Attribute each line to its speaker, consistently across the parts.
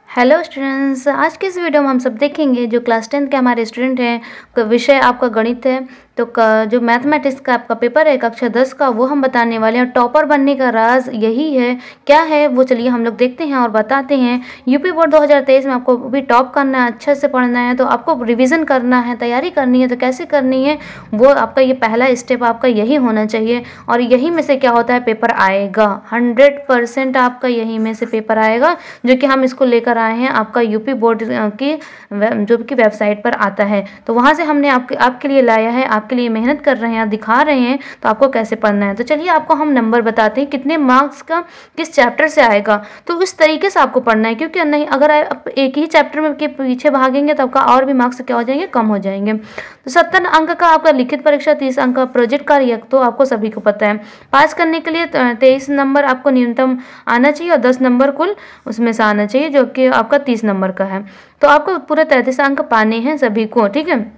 Speaker 1: Hello students, आज के इस वीडियो में हम सब देखेंगे जो क्लास 10 के हमारे स्टूडेंट हैं, विषय आपका गणित है। तो जो मैथमेटिक्स का आपका पेपर है कक्षा 10 का, वो हम बताने वाले हैं। टॉपर बनने का राज यही है, क्या है वो चलिए हम लोग देखते हैं और बताते हैं। यूपी बोर्ड 2023 में आपको भी टॉप करना है, अच्छे से पढ़ना है, तो आपको रिविज़न करना है, तैयारी करनी है। तो कैसे करनी है वो आपका ये पहला स्टेप आपका यही होना चाहिए। और यही में से क्या होता है, पेपर आएगा 100% आपका यही में से पेपर आएगा, जो कि हम इसको लेकर आए हैं आपका यूपी बोर्ड की जो कि वेबसाइट पर आता है। तो वहाँ से हमने आपके लिए लाया है, आपके लिए मेहनत कर रहे हैं, दिखा रहे हैं तो आपको कैसे पढ़ना है। तो चलिए आपको हम नंबर बताते हैं कितने मार्क्स का किस चैप्टर से आएगा। तो इस तरीके से आपको पढ़ना है, क्योंकि नहीं अगर आप एक ही चैप्टर में के पीछे भागेंगे तो आपका और भी मार्क्स क्या हो जाएंगे, कम हो जाएंगे। तो 70 अंक का आपका लिखित परीक्षा, 30 अंक का प्रोजेक्ट कार्य, तो आपको सभी को पता है। पास करने के लिए 23 नंबर आपको न्यूनतम आना चाहिए और 10 नंबर कुल उसमें से आना चाहिए, जो कि आपका 30 नंबर का है। तो आपको पूरे 33 अंक पाने हैं सभी को, ठीक है।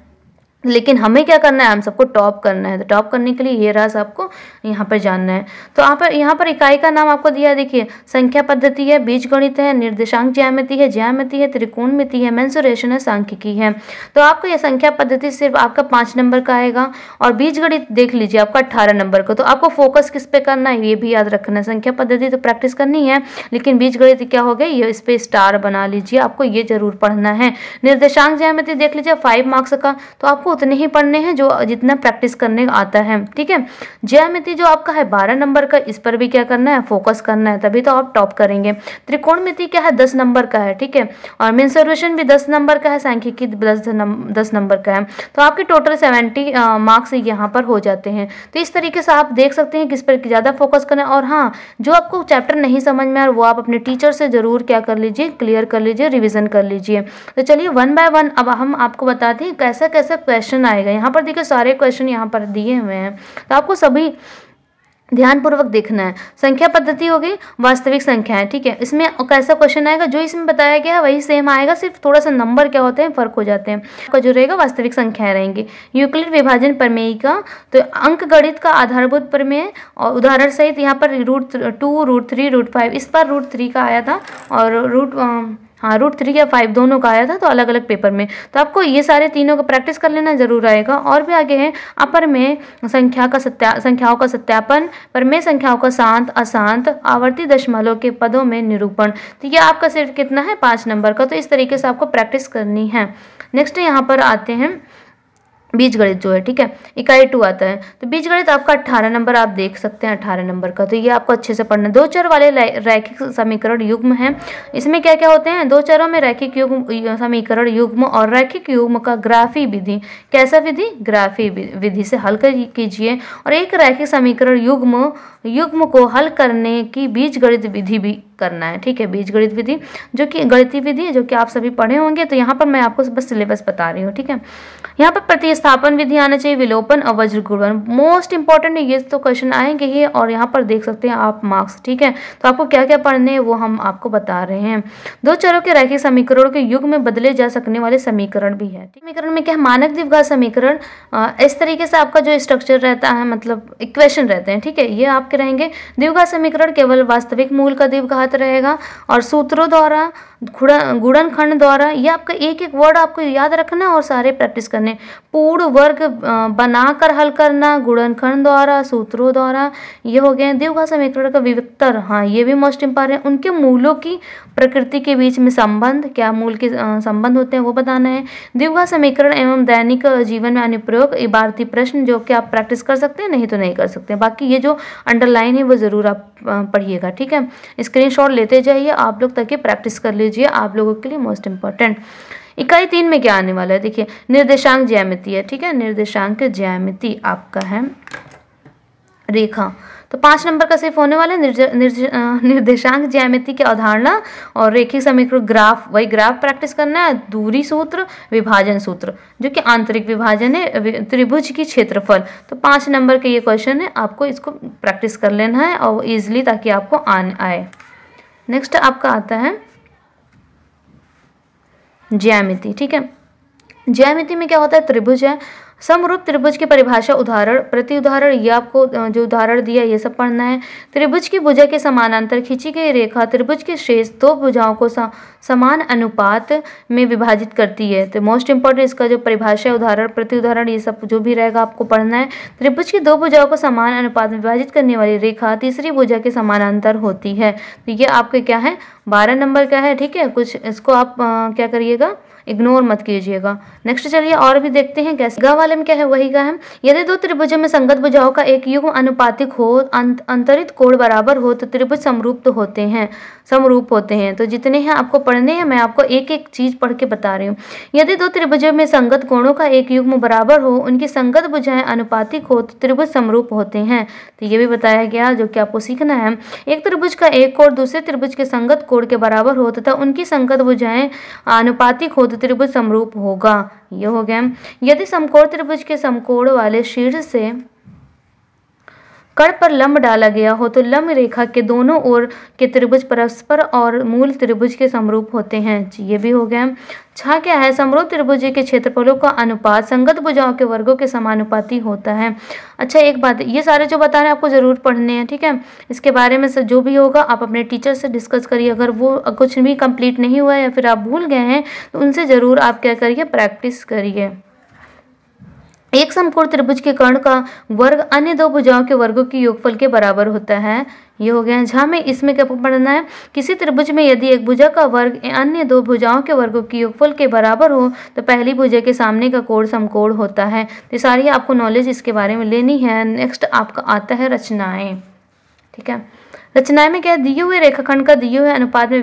Speaker 1: लेकिन हमें क्या करना है, हम सबको टॉप करना है। तो टॉप करने के लिए ये राज आपको यहाँ पर जानना है। तो यहाँ पर इकाई का नाम आपको दिया है, देखिए संख्या पद्धति है, बीजगणित है, निर्देशांक ज्यामिति है, त्रिकोणमिति है, मेंसुरेशन है, सांख्यिकी है। तो आपको यह संख्या पद्धति सिर्फ आपका 5 नंबर का आएगा और बीजगणित देख लीजिए आपका 18 नंबर का। तो आपको फोकस किस पे करना है ये भी याद रखना है। संख्या पद्धति तो प्रैक्टिस करनी है, लेकिन बीजगणित क्या हो गया, ये इस पे स्टार बना लीजिए, आपको ये जरूर पढ़ना है। निर्देशांक ज्यामिति देख लीजिए 5 मार्क्स का, तो आपको उतने ही पढ़ने हैं जो जितना प्रैक्टिस करने आता है, ठीक है। ज्यामिति जो आपका है 12 नंबर का, इस पर भी क्या करना है, फोकस करना है, तभी तो आप टॉप करेंगे। त्रिकोणमिति क्या है 10 नंबर का है, ठीक है। और मेंसुरेशन भी 10 नंबर का है, सांख्यिकी 10 नंबर का है। तो आपके टोटल 70 मार्क्स यहाँ पर हो जाते हैं। तो इस तरीके से आप देख सकते हैं किस पर ज़्यादा फोकस करना है। और हाँ, जो आपको चैप्टर नहीं समझ में आ रहा वो आप अपने टीचर से जरूर क्या कर लीजिए, क्लियर कर लीजिए, रिविजन कर लीजिए। तो चलिए 1 बाय 1 अब हम आपको बताते हैं कैसा कैसा क्वेश्चन आएगा। यहाँ पर देखिए सारे क्वेश्चन यहाँ पर दिए हुए हैं, तो आपको सभी ध्यानपूर्वक देखना है। संख्या पद्धति होगी वास्तविक संख्या है, ठीक है। इसमें कैसा क्वेश्चन आएगा, जो इसमें बताया गया है वही सेम आएगा, सिर्फ थोड़ा सा नंबर क्या होते हैं फर्क हो जाते हैं। आपका जो रहेगा वास्तविक संख्याएं रहेंगी। यूक्लिड विभाजन प्रमेय का, तो अंक गणित का आधारभूत प्रमेय और उदाहरण सहित यहाँ पर √2, √3, √5, इस पर √3 का आया था और √3 या 5 दोनों का आया था, तो अलग अलग पेपर में। तो आपको ये सारे तीनों का प्रैक्टिस कर लेना जरूर आएगा। और भी आगे है अपर में संख्याओं का सत्यापन, परमेय संख्याओं का शांत अशांत, आवर्ती दशमलव के पदों में निरूपण। तो ये आपका सिर्फ कितना है, 5 नंबर का। तो इस तरीके से आपको प्रैक्टिस करनी है। नेक्स्ट यहाँ पर आते हैं बीजगणित जो है, ठीक है, इकाई 2 आता है। तो बीजगणित आपका 18 नंबर आप देख सकते हैं, 18 नंबर का। तो ये आपको अच्छे से पढ़ना है। 2 चर वाले रैखिक समीकरण युग्म है। इसमें क्या क्या होते हैं, 2 चरों में रैखिक युग्म समीकरण युग्म और रैखिक युग्म का ग्राफी विधि, कैसा विधि, ग्राफी विधि से हल कीजिए। और एक रैखिक समीकरण युग्म को हल करने की बीजगणित विधि भी करना है, ठीक है। बीजगणित विधि जो कि गणितीय विधि है, जो कि आप सभी पढ़े होंगे। तो यहाँ पर मैं आपको बस सिलेबस बता रही हूँ, ठीक है। यहाँ पर प्रतिस्थापन विधि आना चाहिए, विलोपन और वज्र गुणन मोस्ट इंपॉर्टेंट है, ये तो क्वेश्चन आएंगे ही। और यहाँ पर देख सकते हैं आप मार्क्स, ठीक है। तो आपको क्या क्या पढ़ने हैं वो हम आपको बता रहे हैं। 2 चरों के रैखिक समीकरणों के युग में बदले जा सकने वाले समीकरण भी है। समीकरण में क्या है, मानक द्विघात समीकरण, इस तरीके से आपका जो स्ट्रक्चर रहता है, मतलब इक्वेशन रहते हैं, ठीक है, ये आपके रहेंगे। द्विघात समीकरण केवल वास्तविक मूल का द्विघात रहेगा और सूत्रों द्वारा, गुणनखंड द्वारा, ये आपका एक एक वर्ड आपको याद रखना और सारे प्रैक्टिस करने। पूर्ण वर्ग बनाकर हल करना, गुणनखंड द्वारा, सूत्रों द्वारा, ये हो गए। द्विघात समीकरण का विविक्तर, हाँ ये भी मोस्ट इंपॉर्टेंट। उनके मूलों की प्रकृति के बीच में संबंध, क्या मूल के संबंध होते हैं वो बताना है। द्विघात समीकरण एवं दैनिक जीवन में अनुप्रयोग, इबारती प्रश्न, जो कि आप प्रैक्टिस कर सकते हैं, नहीं तो नहीं कर सकते। बाकी ये जो अंडरलाइन है वो जरूर आप पढ़िएगा, ठीक है। स्क्रीनशॉट लेते जाइए आप लोग, ताकि प्रैक्टिस कर लीजिए, आप लोगों के लिए मोस्ट इंपॉर्टेंट। इकाई 3 में क्या आने वाला है, देखिए निर्देशांक ज्यामिति है, ठीक है। निर्देशांक ज्यामिति आपका है रेखा, तो 5 नंबर का सिर्फ होने वाला है। निर्देशांक ज्यामिति की अवधारणा और रेखिक समीकरण, ग्राफ, वही ग्राफ प्रैक्टिस करना है। दूरी सूत्र, विभाजन सूत्र, जो कि आंतरिक विभाजन है, त्रिभुज की क्षेत्रफल। तो 5 नंबर के ये क्वेश्चन है, आपको इसको प्रैक्टिस कर लेना है और इजिली, ताकि आपको आए। नेक्स्ट आपका आता है ज्यामिति, ठीक है। ज्यामिति में क्या होता है, त्रिभुज है, समरूप त्रिभुज की परिभाषा, उदाहरण, प्रति उदाहरण, ये आपको जो उदाहरण दिया ये सब पढ़ना है। त्रिभुज की भुजा के समानांतर खींची गई रेखा त्रिभुज के शेष दो भुजाओं को समान अनुपात में विभाजित करती है। तो मोस्ट इंपॉर्टेंट इसका जो परिभाषा, उदाहरण, प्रति उदाहरण, ये सब जो भी रहेगा आपको पढ़ना है। त्रिभुज की दो भुजाओं को समान अनुपात में विभाजित करने वाली रेखा तीसरी भुजा के समानांतर होती है। तो ये आपके क्या है, 12 नंबर का है। ठीक है, कुछ इसको आप क्या करिएगा, इग्नोर मत कीजिएगा। नेक्स्ट चलिए और भी देखते हैं कैसे। गा वाले में क्या है, वही का है। यदि दो त्रिभुजों में संगत भुजाओं का एक युग्म अनुपातिक हो, अंतरित कोण बराबर हो तो त्रिभुज समरूप होते हैं। तो जितने हैं आपको पढ़ने हैं, मैं आपको एक एक चीज पढ़ के बता रही हूँ। यदि दो त्रिभुजों में संगत कोणों का एक युग्म बराबर हो, उनकी संगत भुजाएं अनुपातिक हो तो त्रिभुज समरूप होते हैं। तो ये भी बताया गया जो कि आपको सीखना है। एक त्रिभुज का एक कोण दूसरे त्रिभुज के संगत कोण के बराबर हो तथा उनकी संगत भुजाएं अनुपातिक हो तो त्रिभुज समरूप होगा। ये हो गया। यदि समकोण त्रिभुज के समकोण वाले शीर्ष से कड़ पर लंब डाला गया हो तो लंब रेखा के दोनों ओर के त्रिभुज परस्पर और मूल त्रिभुज के समरूप होते हैं। ये भी हो गया। छा क्या है, समरूप त्रिभुज के क्षेत्रफलों का अनुपात संगत भुजाओं के वर्गों के समानुपाती होता है। अच्छा एक बात, ये सारे जो बता रहे हैं आपको जरूर पढ़ने हैं। ठीक है, इसके बारे में जो भी होगा आप अपने टीचर से डिस्कस करिए। अगर वो कुछ भी कंप्लीट नहीं हुआ है या फिर आप भूल गए हैं तो उनसे जरूर आप क्या करिए, प्रैक्टिस करिए। एक समकोण त्रिभुज के कर्ण का वर्ग अन्य दो भुजाओं के वर्गों की योगफल के बराबर होता है। ये हो गया। जहाँ में इसमें क्या पढ़ना है, किसी त्रिभुज में यदि एक भुजा का वर्ग अन्य दो भुजाओं के वर्गों की योगफल के बराबर हो तो पहली भुजा के सामने का कोण समकोण होता है। तो सारी आपको नॉलेज इसके बारे में लेनी है। नेक्स्ट आपका आता है रचनाएं। ठीक है, रचनाएं में क्या है, दिए हुए रेखाखंड का दिए हुए अनुपात में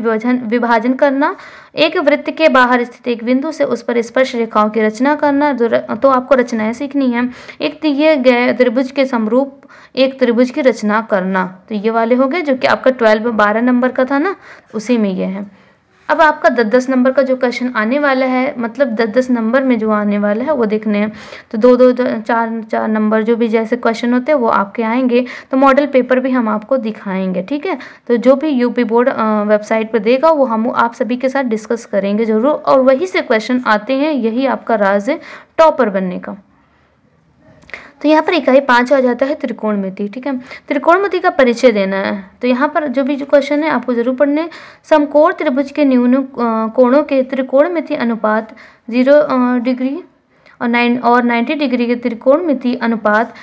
Speaker 1: विभाजन करना, एक वृत्त के बाहर स्थित एक बिंदु से उस पर स्पर्श रेखाओं की रचना करना। तो आपको रचनाएं सीखनी है। एक दिए गए त्रिभुज के समरूप एक त्रिभुज की रचना करना। तो ये वाले हो गए जो कि आपका 12 नंबर का था ना, उसी में ये है। अब आपका 10 नंबर का जो क्वेश्चन आने वाला है, मतलब 10 नंबर में जो आने वाला है वो देखने हैं। तो 2 4 नंबर जो भी जैसे क्वेश्चन होते हैं वो आपके आएंगे। तो मॉडल पेपर भी हम आपको दिखाएंगे। ठीक है, तो जो भी यूपी बोर्ड वेबसाइट पर देगा वो हम आप सभी के साथ डिस्कस करेंगे जरूर, और वही से क्वेश्चन आते हैं। यही आपका राज है टॉपर बनने का। तो यहाँ पर इकाई 5 आ जाता है त्रिकोणमिति। ठीक है, त्रिकोणमिति का परिचय देना है। तो यहाँ पर जो भी जो क्वेश्चन है आपको जरूर पढ़ने। समकोण त्रिभुज के न्यून कोणों के त्रिकोणमिति अनुपात 0 डिग्री और 90 डिग्री के त्रिकोणमिति अनुपात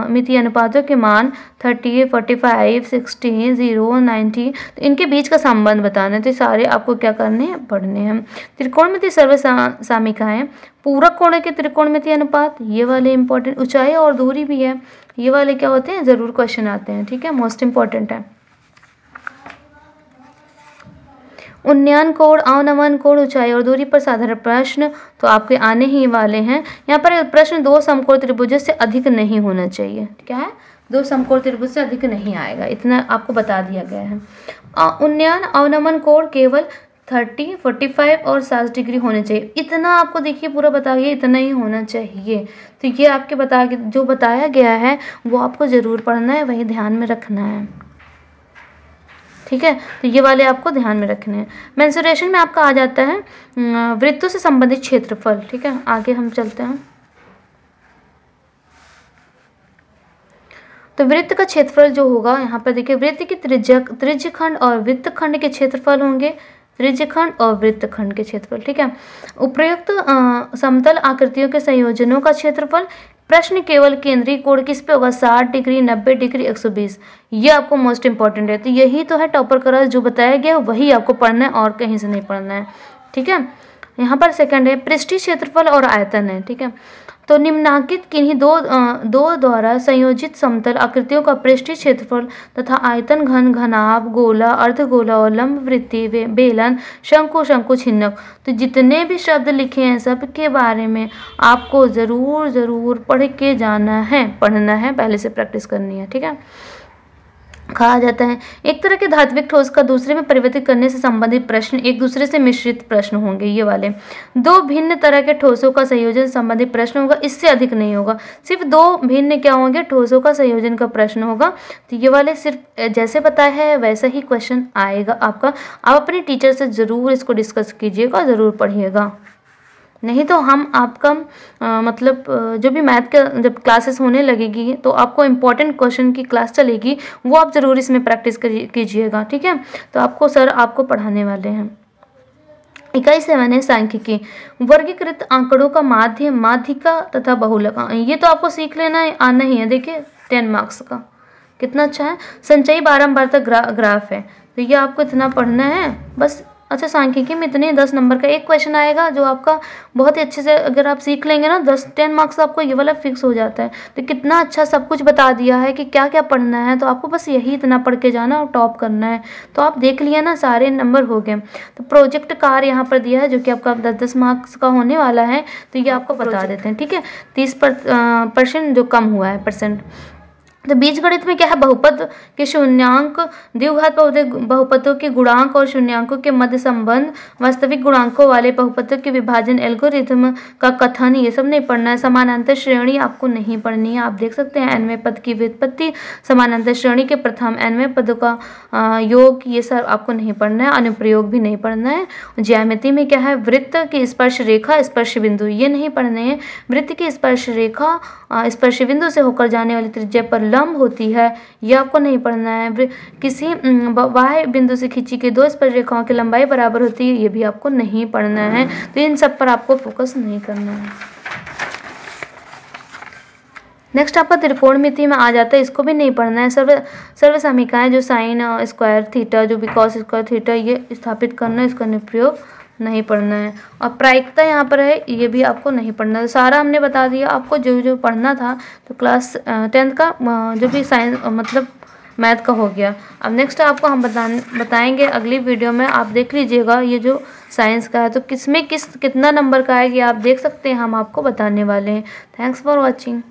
Speaker 1: मिति अनुपातों के मान 30, 45, 60, 0, 90, तो इनके बीच का संबंध बताना है। तो सारे आपको क्या करने हैं, पढ़ने हैं। त्रिकोणमिति सर्वसामिकाएं, पूरक कोणों के त्रिकोणमिति अनुपात, ये वाले इंपॉर्टेंट। ऊंचाई और दूरी भी है, ये वाले क्या होते हैं, जरूर क्वेश्चन आते हैं। ठीक है, मोस्ट इंपॉर्टेंट है। उन्नयन कोण, अवनमन कोण, ऊंचाई और दूरी पर साधारण प्रश्न तो आपके आने ही वाले हैं। यहाँ पर प्रश्न दो समकोण त्रिभुजों से अधिक नहीं होना चाहिए। क्या है, दो समकोण त्रिभुज से अधिक नहीं आएगा, इतना आपको बता दिया गया है। उन्नयन अवनमन कोण केवल 30, 45 और 60 डिग्री होने चाहिए। इतना आपको देखिए पूरा बता गया, इतना ही होना चाहिए। तो ये आपके जो बताया गया है वो आपको ज़रूर पढ़ना है, वही ध्यान में रखना है। ठीक है, तो ये वाले आपको ध्यान में रखने हैं। मेंसुरेशन में आपका आ जाता है वृत्तों से संबंधित क्षेत्रफल। ठीक है, आगे हम चलते हैं। तो वृत्त का क्षेत्रफल जो होगा यहाँ पर देखिए, वृत्त की त्रिज्यखंड और वृत्तखंड के क्षेत्रफल होंगे, त्रिज्यखंड और वृत्तखंड के क्षेत्रफल। ठीक है, उपयुक्त समतल आकृतियों के संयोजनों का क्षेत्रफल। प्रश्न केवल केंद्रीय कोण किस पे होगा, 60 डिग्री, 90 डिग्री, 120। ये आपको मोस्ट इंपॉर्टेंट है। तो यही तो है टॉपर का राज, जो बताया गया वही आपको पढ़ना है और कहीं से नहीं पढ़ना है। ठीक है, यहाँ पर सेकंड है पृष्ठीय क्षेत्रफल और आयतन है। ठीक है, तो निम्नांकित किन्हीं दो द्वारा संयोजित समतल आकृतियों का पृष्ठीय क्षेत्रफल तथा आयतन घन, घनाभ, गोला, अर्धगोला और लंब वृत्ति, बेलन, शंकु, शंकु छिन्नक, तो जितने भी शब्द लिखे हैं सबके बारे में आपको ज़रूर पढ़ के जाना है, पढ़ना है, पहले से प्रैक्टिस करनी है। ठीक है, कहा जाता है एक तरह के धात्विक ठोस का दूसरे में परिवर्तित करने से संबंधित प्रश्न एक दूसरे से मिश्रित प्रश्न होंगे। ये वाले दो भिन्न तरह के ठोसों का संयोजन संबंधित प्रश्न होगा, इससे अधिक नहीं होगा। सिर्फ दो भिन्न क्या होंगे, ठोसों का संयोजन का प्रश्न होगा। तो ये वाले सिर्फ जैसे बताया है वैसा ही क्वेश्चन आएगा आपका। आप अपने टीचर से ज़रूर इसको डिस्कस कीजिएगा, ज़रूर पढ़िएगा। नहीं तो हम आपका मतलब जो भी मैथ का जब क्लासेस होने लगेगी तो आपको इम्पोर्टेंट क्वेश्चन की क्लास चलेगी, वो आप ज़रूर इसमें प्रैक्टिस कीजिएगा, ठीक है। तो आपको सर आपको पढ़ाने वाले हैं। इकाई 7 है सांख्यिकी, वर्गीकृत आंकड़ों का माध्य, माध्यिका तथा बहुलक। ये तो आपको सीख लेना है, आना ही है। देखिए 10 मार्क्स का कितना अच्छा है। संचयी बारंबारता ग्राफ है, तो ये आपको इतना पढ़ना है बस। अच्छा, सांख्यिकी में इतने 10 नंबर का एक क्वेश्चन आएगा जो आपका बहुत ही अच्छे से अगर आप सीख लेंगे ना, 10 मार्क्स आपको ये वाला फिक्स हो जाता है। तो कितना अच्छा सब कुछ बता दिया है कि क्या क्या पढ़ना है, तो आपको बस यही इतना पढ़ के जाना और टॉप करना है। तो आप देख लिया ना, सारे नंबर हो गए। तो प्रोजेक्ट कार्य यहाँ पर दिया है जो कि आपका 10-10 मार्क्स का होने वाला है, तो ये आपको बता देते हैं, ठीक है। 30% जो कम हुआ है परसेंट। तो बीजगणित में क्या है, बहुपद के शून्यांक, द्विघात बहुपदों के गुणांक और शून्यांकों के मध्य संबंध, वास्तविक गुणांकों वाले बहुपदों के विभाजन, एल्गोरिथम का कथन, ये सब नहीं पढ़ना है। समानांतर श्रेणी आपको नहीं पढ़नी है। आप देख सकते हैं nवें पद की व्युत्पत्ति, समानांतर श्रेणी के प्रथम nवें पदों का योग, ये सब आपको नहीं पढ़ना है। अनुप्रयोग भी नहीं पढ़ना है। ज्यामिति में क्या है, वृत्त की स्पर्श रेखा, स्पर्श बिंदु, ये नहीं पढ़ने हैं। वृत्त की स्पर्श रेखा स्पर्श बिंदु से होकर जाने वाली त्रिज्या पर लंब होती है, ये आपको नहीं पढ़ना है। किसी बाह्य बिंदु से खींची गई 2 स्पर्श रेखाओं की लंबाई बराबर होती है, ये भी आपको नहीं पढ़ना है। तो इन सब पर आपको फोकस नहीं करना है। नेक्स्ट आपका त्रिकोणमिति में आ जाता है, इसको भी नहीं पढ़ना है। सर्व समीकरण जो साइन स्क्वायर थीटा, जो भी कॉस स्क्वायर थीटा, ये स्थापित करना, इसका अनुप्रयोग नहीं पढ़ना है। और प्रायिकता यहाँ पर है, ये भी आपको नहीं पढ़ना है। सारा हमने बता दिया आपको जो जो पढ़ना था। तो क्लास 10 का जो भी साइंस मतलब मैथ का हो गया। अब नेक्स्ट आपको हम बताएंगे अगली वीडियो में, आप देख लीजिएगा ये जो साइंस का है तो कितना नंबर का है, ये आप देख सकते हैं, हम आपको बताने वाले हैं। Thanks for watching.